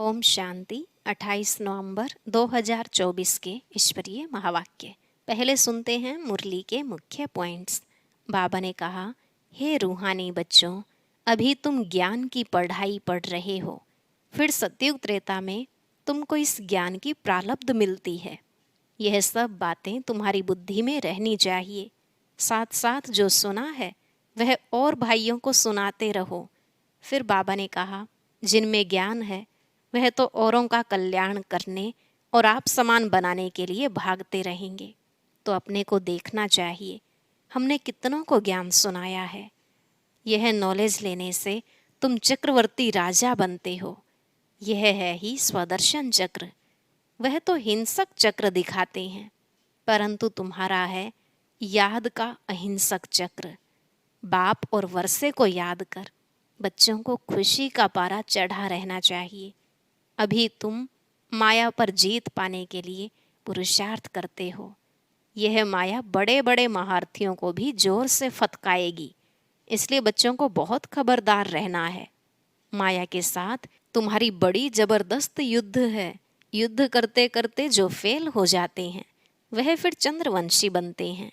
ओम शांति 28 नवंबर 2024 के ईश्वरीय महावाक्य। पहले सुनते हैं मुरली के मुख्य पॉइंट्स। बाबा ने कहा, हे रूहानी बच्चों, अभी तुम ज्ञान की पढ़ाई पढ़ रहे हो। फिर सतयुग त्रेता में तुमको इस ज्ञान की प्रारब्ध मिलती है। यह सब बातें तुम्हारी बुद्धि में रहनी चाहिए। साथ साथ जो सुना है वह और भाइयों को सुनाते रहो। फिर बाबा ने कहा, जिनमें ज्ञान है वह तो औरों का कल्याण करने और आप समान बनाने के लिए भागते रहेंगे। तो अपने को देखना चाहिए, हमने कितनों को ज्ञान सुनाया है। यह नॉलेज लेने से तुम चक्रवर्ती राजा बनते हो। यह है ही स्वदर्शन चक्र। वह तो हिंसक चक्र दिखाते हैं, परंतु तुम्हारा है याद का अहिंसक चक्र। बाप और वर्षे को याद कर बच्चों को खुशी का पारा चढ़ा रहना चाहिए। अभी तुम माया पर जीत पाने के लिए पुरुषार्थ करते हो। यह माया बड़े बड़े महारथियों को भी जोर से फटकाएगी, इसलिए बच्चों को बहुत खबरदार रहना है। माया के साथ तुम्हारी बड़ी जबरदस्त युद्ध है। युद्ध करते करते जो फेल हो जाते हैं वह फिर चंद्रवंशी बनते हैं।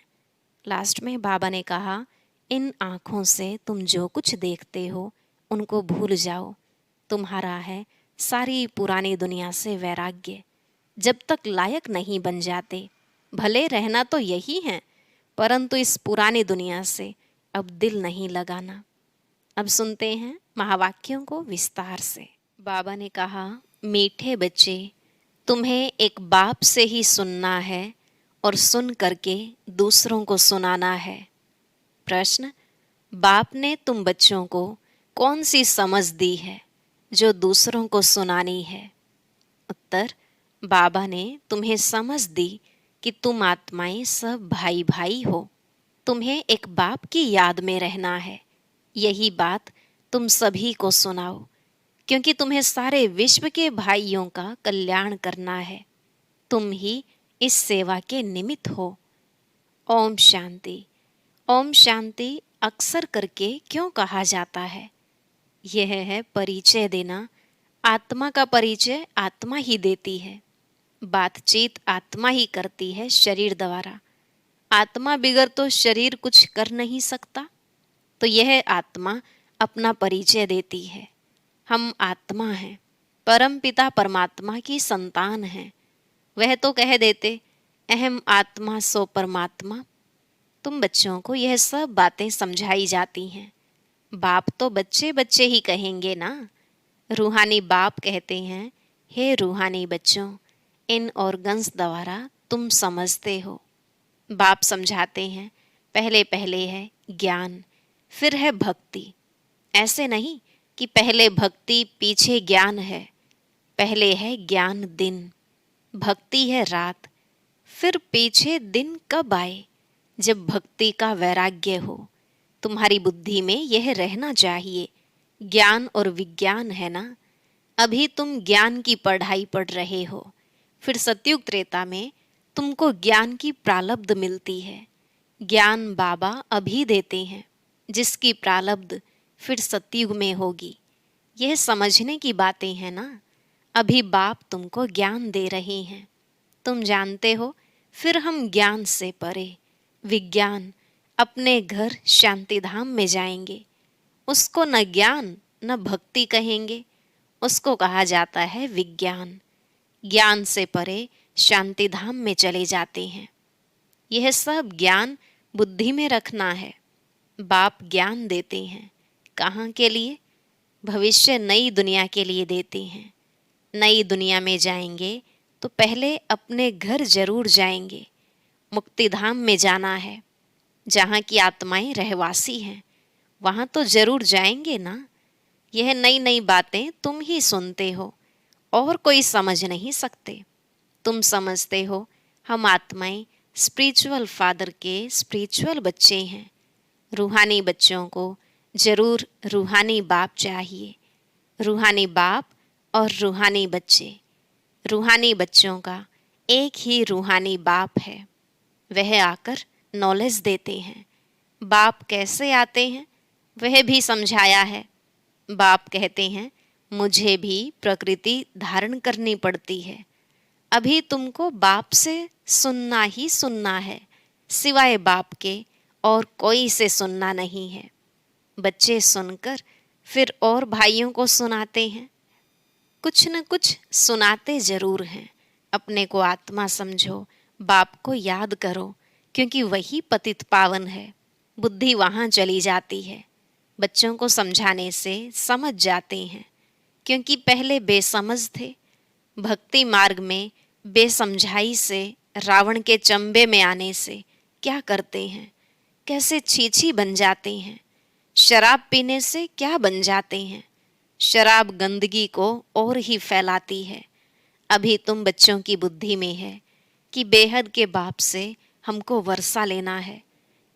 लास्ट में बाबा ने कहा, इन आँखों से तुम जो कुछ देखते हो उनको भूल जाओ। तुम्हारा है सारी पुरानी दुनिया से वैराग्य। जब तक लायक नहीं बन जाते, भले रहना तो यही है, परंतु इस पुरानी दुनिया से अब दिल नहीं लगाना। अब सुनते हैं महावाक्यों को विस्तार से। बाबा ने कहा, मीठे बच्चे, तुम्हें एक बाप से ही सुनना है और सुन करके दूसरों को सुनाना है। प्रश्न, बाप ने तुम बच्चों को कौन सी समझ दी है जो दूसरों को सुनानी है? उत्तर, बाबा ने तुम्हें समझ दी कि तुम आत्माएं सब भाई भाई हो। तुम्हें एक बाप की याद में रहना है। यही बात तुम सभी को सुनाओ, क्योंकि तुम्हें सारे विश्व के भाइयों का कल्याण करना है। तुम ही इस सेवा के निमित्त हो। ओम शांति। ओम शांति अक्सर करके क्यों कहा जाता है? यह है परिचय देना। आत्मा का परिचय आत्मा ही देती है। बातचीत आत्मा ही करती है शरीर द्वारा। आत्मा बिगर तो शरीर कुछ कर नहीं सकता। तो यह आत्मा अपना परिचय देती है। हम आत्मा हैं, परम पिता परमात्मा की संतान हैं। वह तो कह देते, अहम आत्मा सो परमात्मा। तुम बच्चों को यह सब बातें समझाई जाती हैं। बाप तो बच्चे बच्चे ही कहेंगे ना। रूहानी बाप कहते हैं, हे रूहानी बच्चों, इन ऑर्गन्स द्वारा तुम समझते हो। बाप समझाते हैं, पहले पहले है ज्ञान, फिर है भक्ति। ऐसे नहीं कि पहले भक्ति पीछे ज्ञान है। पहले है ज्ञान दिन, भक्ति है रात। फिर पीछे दिन कब आए? जब भक्ति का वैराग्य हो। तुम्हारी बुद्धि में यह रहना चाहिए, ज्ञान और विज्ञान है ना। अभी तुम ज्ञान की पढ़ाई पढ़ रहे हो, फिर सतयुग त्रेता में तुमको ज्ञान की प्रारब्ध मिलती है। ज्ञान बाबा अभी देते हैं, जिसकी प्रारब्ध फिर सतयुग में होगी। यह समझने की बातें हैं ना। अभी बाप तुमको ज्ञान दे रहे हैं, तुम जानते हो। फिर हम ज्ञान से परे विज्ञान अपने घर शांति धाम में जाएंगे। उसको न ज्ञान न भक्ति कहेंगे, उसको कहा जाता है विज्ञान। ज्ञान से परे शांति धाम में चले जाते हैं। यह सब ज्ञान बुद्धि में रखना है। बाप ज्ञान देते हैं, कहाँ के लिए? भविष्य नई दुनिया के लिए देते हैं। नई दुनिया में जाएंगे तो पहले अपने घर जरूर जाएंगे। मुक्ति धाम में जाना है, जहाँ की आत्माएं रहवासी हैं, वहाँ तो जरूर जाएंगे ना। यह नई नई बातें तुम ही सुनते हो, और कोई समझ नहीं सकते। तुम समझते हो हम आत्माएं स्पिरिचुअल फादर के स्पिरिचुअल बच्चे हैं। रूहानी बच्चों को जरूर रूहानी बाप चाहिए। रूहानी बाप और रूहानी बच्चे। रूहानी बच्चों का एक ही रूहानी बाप है। वह आकर नॉलेज देते हैं। बाप कैसे आते हैं वह भी समझाया है। बाप कहते हैं, मुझे भी प्रकृति धारण करनी पड़ती है। अभी तुमको बाप से सुनना ही सुनना है, सिवाय बाप के और कोई से सुनना नहीं है। बच्चे सुनकर फिर और भाइयों को सुनाते हैं, कुछ न कुछ सुनाते जरूर हैं। अपने को आत्मा समझो, बाप को याद करो, क्योंकि वही पतित पावन है। बुद्धि वहाँ चली जाती है। बच्चों को समझाने से समझ जाते हैं, क्योंकि पहले बेसमझ थे। भक्ति मार्ग में बेसमझाई से, रावण के चंबे में आने से क्या करते हैं, कैसे छीछी बन जाते हैं। शराब पीने से क्या बन जाते हैं। शराब गंदगी को और ही फैलाती है। अभी तुम बच्चों की बुद्धि में है कि बेहद के बाप से हमको वर्षा लेना है,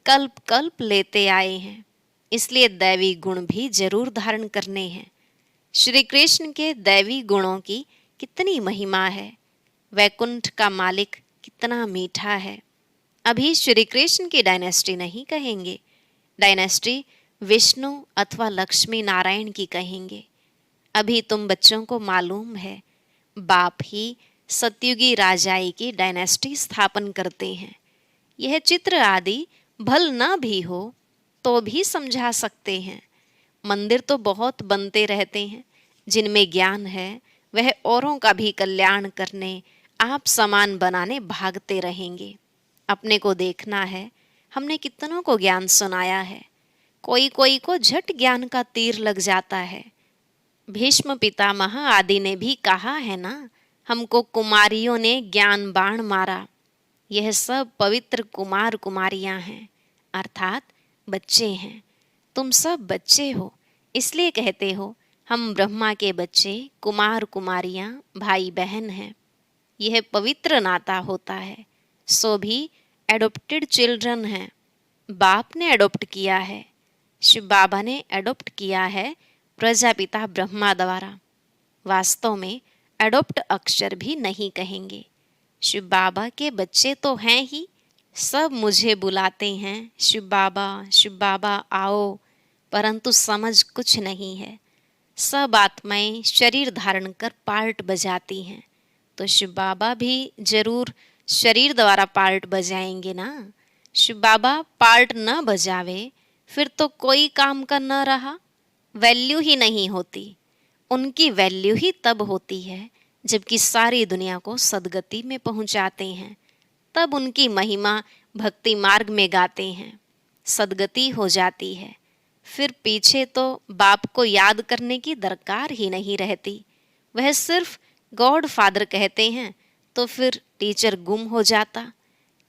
कल्प कल्प लेते आए हैं, इसलिए दैवी गुण भी जरूर धारण करने हैं। श्री कृष्ण के दैवी गुणों की कितनी महिमा है। वैकुंठ का मालिक कितना मीठा है। अभी श्री कृष्ण की डायनेस्टी नहीं कहेंगे, डायनेस्टी विष्णु अथवा लक्ष्मी नारायण की कहेंगे। अभी तुम बच्चों को मालूम है बाप ही सतयुगी राजाई की डायनेस्टी स्थापन करते हैं। यह चित्र आदि भल न भी हो तो भी समझा सकते हैं। मंदिर तो बहुत बनते रहते हैं, जिनमें ज्ञान है वह औरों का भी कल्याण करने, आप समान बनाने भागते रहेंगे। अपने को देखना है, हमने कितनों को ज्ञान सुनाया है। कोई कोई को झट ज्ञान का तीर लग जाता है। भीष्म पितामह आदि ने भी कहा है ना, हमको कुमारियों ने ज्ञान बाण मारा। यह सब पवित्र कुमार कुमारियां हैं, अर्थात बच्चे हैं। तुम सब बच्चे हो, इसलिए कहते हो हम ब्रह्मा के बच्चे, कुमार कुमारियां भाई बहन हैं। यह पवित्र नाता होता है। सो भी एडॉप्टेड चिल्ड्रन हैं। बाप ने एडॉप्ट किया है, शिव बाबा ने एडॉप्ट किया है प्रजापिता ब्रह्मा द्वारा। वास्तव में एडॉप्ट अक्षर भी नहीं कहेंगे। शिव बाबा के बच्चे तो हैं ही, सब मुझे बुलाते हैं शिव बाबा आओ, परंतु समझ कुछ नहीं है। सब आत्माएं शरीर धारण कर पार्ट बजाती हैं, तो शिव बाबा भी जरूर शरीर द्वारा पार्ट बजाएंगे ना। शिव बाबा पार्ट न बजावे फिर तो कोई काम का न रहा, वैल्यू ही नहीं होती। उनकी वैल्यू ही तब होती है जबकि सारी दुनिया को सदगति में पहुंचाते हैं, तब उनकी महिमा भक्ति मार्ग में गाते हैं, सदगति हो जाती है। फिर पीछे तो बाप को याद करने की दरकार ही नहीं रहती। वह सिर्फ गॉड फादर कहते हैं तो फिर टीचर गुम हो जाता,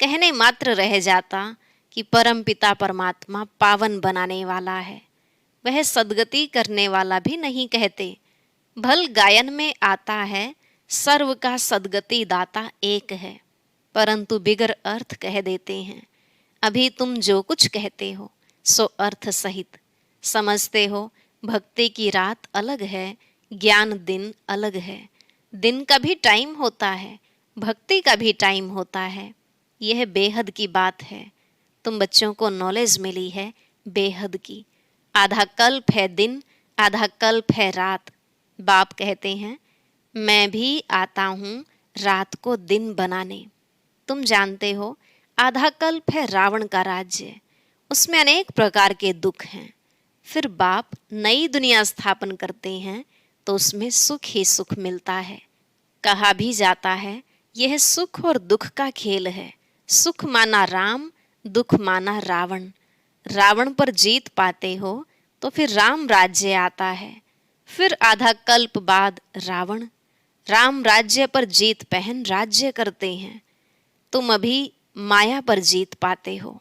कहने मात्र रह जाता कि परम पिता परमात्मा पावन बनाने वाला है। वह सदगति करने वाला भी नहीं कहते। भल गायन में आता है सर्व का सदगति दाता एक है, परंतु बिगर अर्थ कह देते हैं। अभी तुम जो कुछ कहते हो सो अर्थ सहित समझते हो। भक्ति की रात अलग है, ज्ञान दिन अलग है। दिन का भी टाइम होता है, भक्ति का भी टाइम होता है। यह बेहद की बात है। तुम बच्चों को नॉलेज मिली है बेहद की। आधा कल्प है दिन, आधा कल्प है रात। बाप कहते हैं मैं भी आता हूँ रात को दिन बनाने। तुम जानते हो आधा कल्प है रावण का राज्य, उसमें अनेक प्रकार के दुख हैं। फिर बाप नई दुनिया स्थापन करते हैं तो उसमें सुख ही सुख मिलता है। कहा भी जाता है यह सुख और दुख का खेल है। सुख माना राम, दुख माना रावण। रावण पर जीत पाते हो तो फिर राम राज्य आता है। फिर आधा कल्प बाद रावण राम राज्य पर जीत पहन राज्य करते हैं। तुम अभी माया पर जीत पाते हो।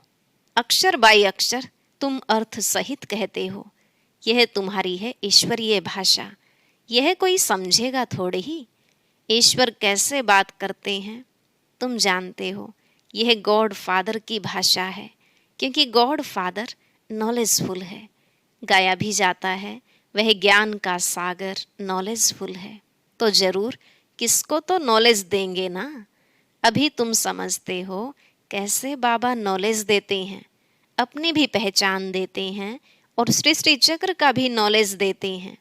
अक्षर बाई अक्षर तुम अर्थ सहित कहते हो। यह तुम्हारी है ईश्वरीय भाषा। यह कोई समझेगा थोड़े ही। ईश्वर कैसे बात करते हैं तुम जानते हो। यह गॉड फादर की भाषा है, क्योंकि गॉड फादर नॉलेजफुल है। गाया भी जाता है वह ज्ञान का सागर नॉलेजफुल है। तो जरूर किसको तो नॉलेज देंगे ना। अभी तुम समझते हो कैसे बाबा नॉलेज देते हैं, अपनी भी पहचान देते हैं और सृष्टि चक्र का भी नॉलेज देते हैं।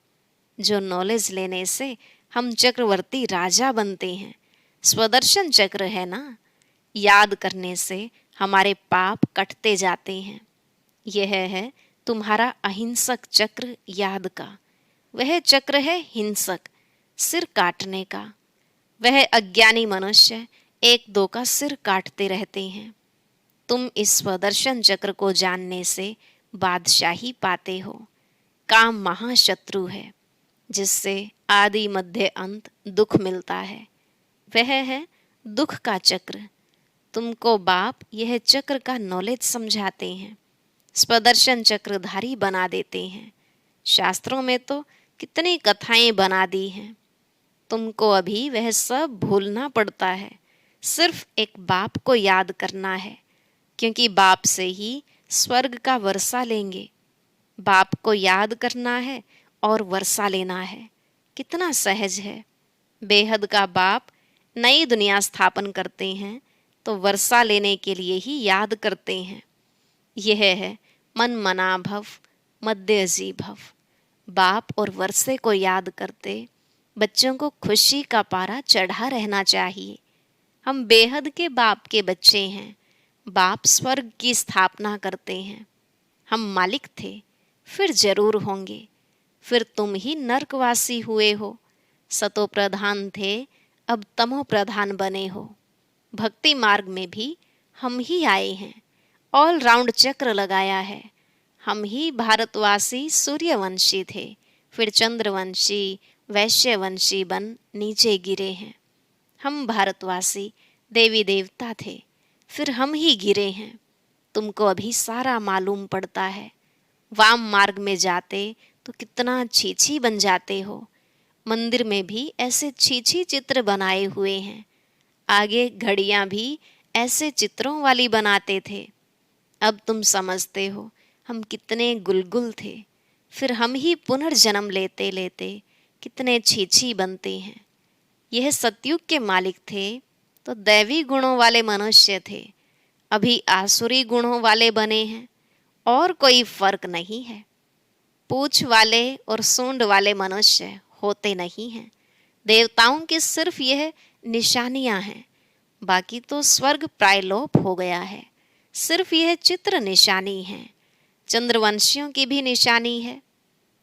जो नॉलेज लेने से हम चक्रवर्ती राजा बनते हैं, स्वदर्शन चक्र है ना। याद करने से हमारे पाप कटते जाते हैं। यह है तुम्हारा अहिंसक चक्र याद का। वह चक्र है हिंसक, सिर काटने का। वह अज्ञानी मनुष्य एक दो का सिर काटते रहते हैं। तुम इस स्वदर्शन चक्र को जानने से बादशाही पाते हो। काम महाशत्रु है, जिससे आदि मध्य अंत दुख मिलता है। वह है दुख का चक्र। तुमको बाप यह चक्र का नॉलेज समझाते हैं, स्वदर्शन चक्रधारी बना देते हैं। शास्त्रों में तो कितनी कथाएं बना दी हैं। तुमको अभी वह सब भूलना पड़ता है। सिर्फ एक बाप को याद करना है, क्योंकि बाप से ही स्वर्ग का वर्षा लेंगे। बाप को याद करना है और वर्षा लेना है। कितना सहज है। बेहद का बाप नई दुनिया स्थापन करते हैं तो वर्षा लेने के लिए ही याद करते हैं। यह है मन मना भव मध्यजी भव। बाप और वर्षे को याद करते बच्चों को खुशी का पारा चढ़ा रहना चाहिए। हम बेहद के बाप के बच्चे हैं। बाप स्वर्ग की स्थापना करते हैं। हम मालिक थे, फिर जरूर होंगे। फिर तुम ही नर्कवासी हुए हो। सतो प्रधान थे, अब तमो प्रधान बने हो। भक्ति मार्ग में भी हम ही आए हैं। ऑल राउंड चक्र लगाया है। हम ही भारतवासी सूर्यवंशी थे, फिर चंद्रवंशी वैश्यवंशी बन नीचे गिरे हैं। हम भारतवासी देवी देवता थे, फिर हम ही गिरे हैं। तुमको अभी सारा मालूम पड़ता है। वाम मार्ग में जाते तो कितना छीछी बन जाते हो। मंदिर में भी ऐसे छीछी चित्र बनाए हुए हैं। आगे घड़ियां भी ऐसे चित्रों वाली बनाते थे। अब तुम समझते हो हम कितने गुलगुल थे। फिर हम ही पुनर्जन्म लेते लेते कितने छीछी बनते हैं। यह सतयुग के मालिक थे तो दैवी गुणों वाले मनुष्य थे। अभी आसुरी गुणों वाले बने हैं, और कोई फर्क नहीं है। पूंछ वाले और सूंड वाले मनुष्य होते नहीं हैं। देवताओं की सिर्फ यह निशानियां हैं, बाकी तो स्वर्ग प्रायलोप हो गया है। सिर्फ यह चित्र निशानी है। चंद्रवंशियों की भी निशानी है।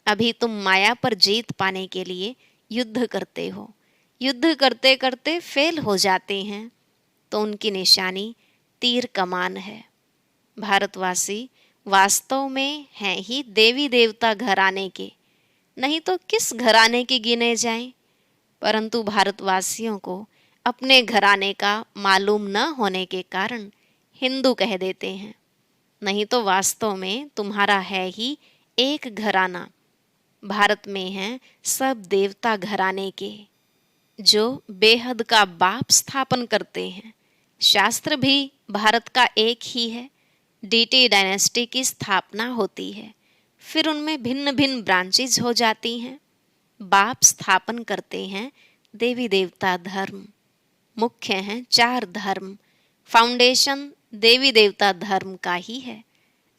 अभी तुम माया पर जीत पाने के लिए युद्ध करते हो। युद्ध करते करते फेल हो जाते हैं तो उनकी निशानी तीर कमान है। भारतवासी वास्तव में हैं ही देवी देवता घराने के, नहीं तो किस घराने के गिने जाएं। परंतु भारतवासियों को अपने घराने का मालूम न होने के कारण हिंदू कह देते हैं, नहीं तो वास्तव में तुम्हारा है ही एक घराना। भारत में हैं सब देवता घराने के, जो बेहद का बाप स्थापन करते हैं। शास्त्र भी भारत का एक ही है। डीटी डायनेस्टी की स्थापना होती है, फिर उनमें भिन्न भिन्न ब्रांचेज हो जाती हैं। बाप स्थापन करते हैं देवी देवता धर्म। मुख्य हैं 4 धर्म। फाउंडेशन देवी देवता धर्म का ही है।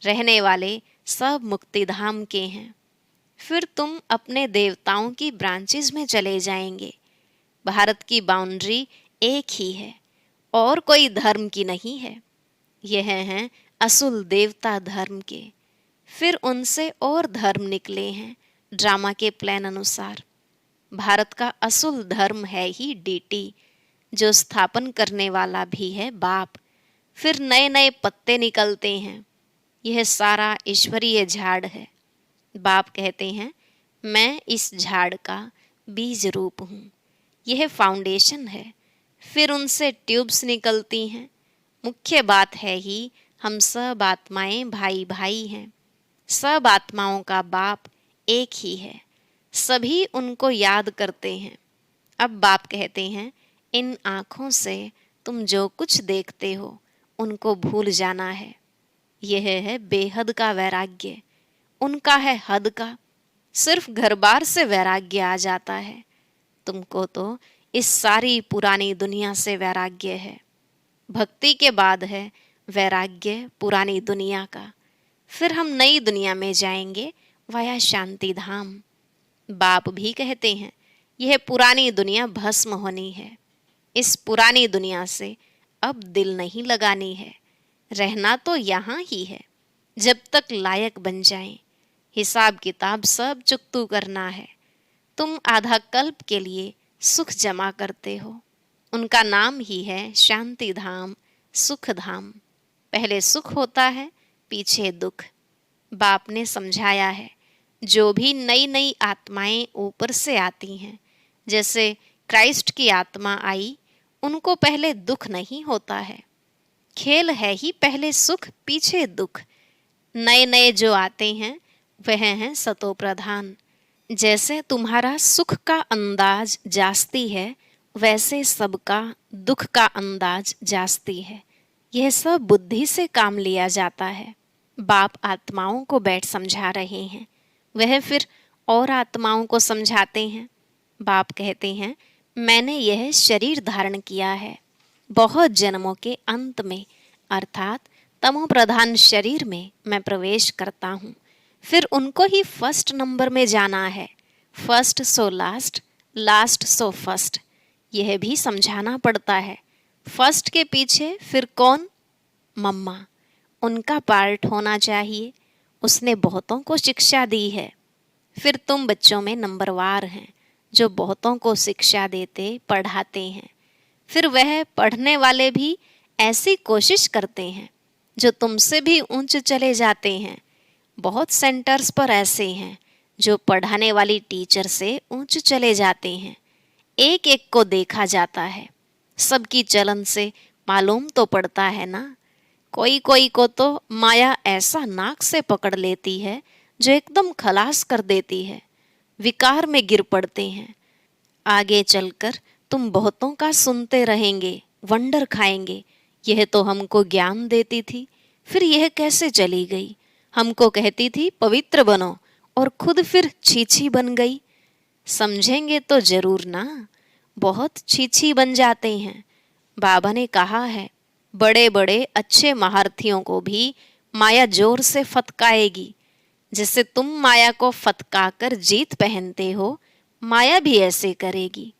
रहने वाले सब मुक्तिधाम के हैं। फिर तुम अपने देवताओं की ब्रांचेज में चले जाएंगे। भारत की बाउंड्री एक ही है, और कोई धर्म की नहीं है। यह हैं असुल देवता धर्म के। फिर उनसे और धर्म निकले हैं ड्रामा के प्लान अनुसार। भारत का असुल धर्म है ही डीटी, जो स्थापन करने वाला भी है बाप। फिर नए नए पत्ते निकलते हैं। यह सारा ईश्वरीय झाड़ है। बाप कहते हैं मैं इस झाड़ का बीज रूप हूँ। यह फाउंडेशन है। फिर उनसे ट्यूब्स निकलती हैं। मुख्य बात है ही हम सब आत्माएं भाई भाई हैं। सब आत्माओं का बाप एक ही है। सभी उनको याद करते हैं। अब बाप कहते हैं इन आँखों से तुम जो कुछ देखते हो उनको भूल जाना है। यह है बेहद का वैराग्य। उनका है हद का। सिर्फ घर बार से वैराग्य आ जाता है। तुमको तो इस सारी पुरानी दुनिया से वैराग्य है। भक्ति के बाद है वैराग्य पुरानी दुनिया का। फिर हम नई दुनिया में जाएंगे वाया शांति धाम। बाप भी कहते हैं यह पुरानी दुनिया भस्म होनी है। इस पुरानी दुनिया से अब दिल नहीं लगानी है। रहना तो यहाँ ही है जब तक लायक बन जाएं। हिसाब किताब सब चुकतू करना है। तुम आधा कल्प के लिए सुख जमा करते हो। उनका नाम ही है शांति धाम, सुख धाम। पहले सुख होता है, पीछे दुख। बाप ने समझाया है जो भी नई नई आत्माएं ऊपर से आती हैं, जैसे क्राइस्ट की आत्मा आई, उनको पहले दुख नहीं होता है। खेल है ही पहले सुख पीछे दुख। नए नए जो आते हैं वह हैं सतो प्रधान। जैसे तुम्हारा सुख का अंदाज जास्ती है, वैसे सबका दुख का अंदाज जास्ती है। यह सब बुद्धि से काम लिया जाता है। बाप आत्माओं को बैठ समझा रहे हैं, वह फिर और आत्माओं को समझाते हैं। बाप कहते हैं मैंने यह शरीर धारण किया है। बहुत जन्मों के अंत में अर्थात तमो प्रधान शरीर में मैं प्रवेश करता हूँ। फिर उनको ही फर्स्ट नंबर में जाना है। First so last, last so first. यह भी समझाना पड़ता है। फर्स्ट के पीछे फिर कौन? मम्मा। उनका पार्ट होना चाहिए। उसने बहुतों को शिक्षा दी है। फिर तुम बच्चों में नंबरवार हैं जो बहुतों को शिक्षा देते पढ़ाते हैं। फिर वह पढ़ने वाले भी ऐसी कोशिश करते हैं जो तुमसे भी ऊंच चले जाते हैं। बहुत सेंटर्स पर ऐसे हैं जो पढ़ाने वाली टीचर से ऊंच चले जाते हैं। एक एक को देखा जाता है, सबकी चलन से मालूम तो पड़ता है ना। कोई कोई को तो माया ऐसा नाक से पकड़ लेती है जो एकदम खलास कर देती है। विकार में गिर पड़ते हैं। आगे चलकर तुम बहुतों का सुनते रहेंगे, वंडर खाएंगे। यह तो हमको ज्ञान देती थी, फिर यह कैसे चली गई? हमको कहती थी पवित्र बनो और खुद फिर छीछी बन गई। समझेंगे तो जरूर ना, बहुत छीछी बन जाते हैं। बाबा ने कहा है बड़े बड़े अच्छे महारथियों को भी माया जोर से फतकाएगी। जैसे तुम माया को फतकाकर जीत पहनते हो, माया भी ऐसे करेगी।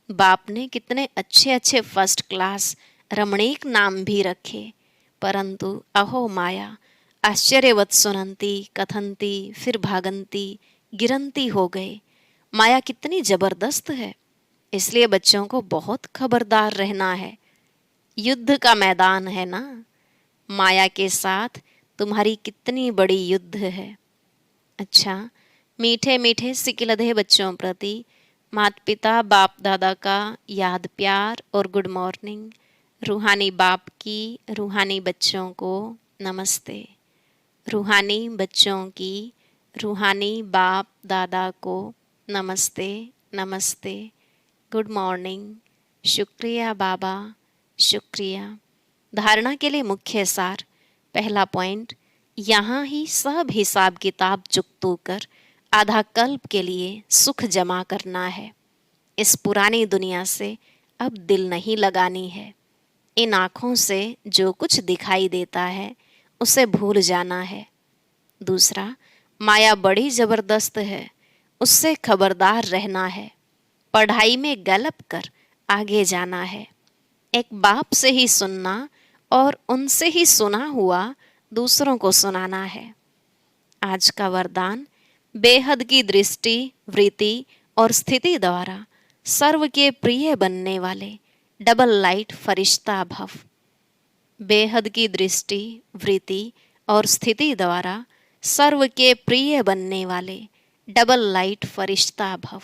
बाप ने कितने अच्छे अच्छे फर्स्ट क्लास रमणीक नाम भी रखे, परंतु अहो माया आश्चर्यवत सुनंती कथंती फिर भागंती गिरंती हो गए। माया कितनी जबरदस्त है, इसलिए बच्चों को बहुत खबरदार रहना है। युद्ध का मैदान है ना, माया के साथ तुम्हारी कितनी बड़ी युद्ध है। अच्छा, मीठे मीठे सिकिलधे बच्चों प्रति माता पिता बाप दादा का याद प्यार और गुड मॉर्निंग। रूहानी बाप की रूहानी बच्चों को नमस्ते। रूहानी बच्चों की रूहानी बाप दादा को नमस्ते नमस्ते, गुड मॉर्निंग। शुक्रिया बाबा, शुक्रिया। धारणा के लिए मुख्य सार। पहला पॉइंट, यहाँ ही सब हिसाब किताब चुकतू कर आधा कल्प के लिए सुख जमा करना है। इस पुरानी दुनिया से अब दिल नहीं लगानी है। इन आँखों से जो कुछ दिखाई देता है उसे भूल जाना है। दूसरा, माया बड़ी जबरदस्त है, उससे खबरदार रहना है। पढ़ाई में गलप कर आगे जाना है। एक बाप से ही सुनना और उनसे ही सुना हुआ दूसरों को सुनाना है। आज का वरदान, बेहद की दृष्टि वृत्ति और स्थिति द्वारा सर्व के प्रिय बनने वाले डबल लाइट फरिश्ता भव। बेहद की दृष्टि वृत्ति और स्थिति द्वारा सर्व के प्रिय बनने वाले डबल लाइट फरिश्ता भव।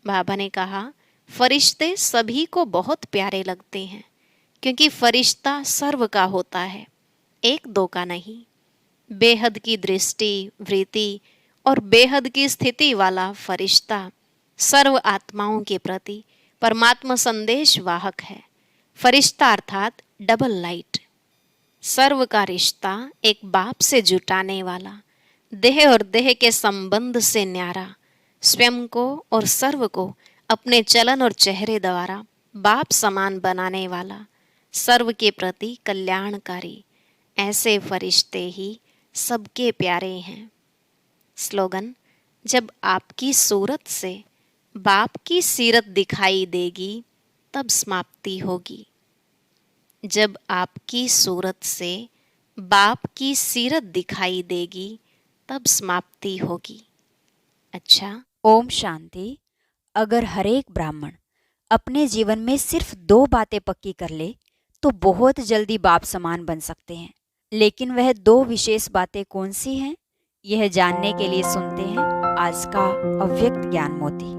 बाबा ने कहा फरिश्ते सभी को बहुत प्यारे लगते हैं, क्योंकि फरिश्ता सर्व का होता है, एक दो का नहीं। बेहद की दृष्टि वृत्ति और बेहद की स्थिति वाला फरिश्ता सर्व आत्माओं के प्रति परमात्मा संदेश वाहक है। फरिश्ता अर्थात डबल लाइट। सर्व का रिश्ता एक बाप से जुटाने वाला, देह और देह के संबंध से न्यारा, स्वयं को और सर्व को अपने चलन और चेहरे द्वारा बाप समान बनाने वाला, सर्व के प्रति कल्याणकारी, ऐसे फरिश्ते ही सबके प्यारे हैं। स्लोगन, जब आपकी सूरत से बाप की सीरत दिखाई देगी तब समाप्ति होगी। जब आपकी सूरत से बाप की सीरत दिखाई देगी तब समाप्ति होगी। अच्छा, ओम शांति। अगर हरेक ब्राह्मण अपने जीवन में सिर्फ 2 बातें पक्की कर ले तो बहुत जल्दी बाप समान बन सकते हैं। लेकिन वह 2 विशेष बातें कौन सी हैं, यह जानने के लिए सुनते हैं आज का अव्यक्त ज्ञान मोती।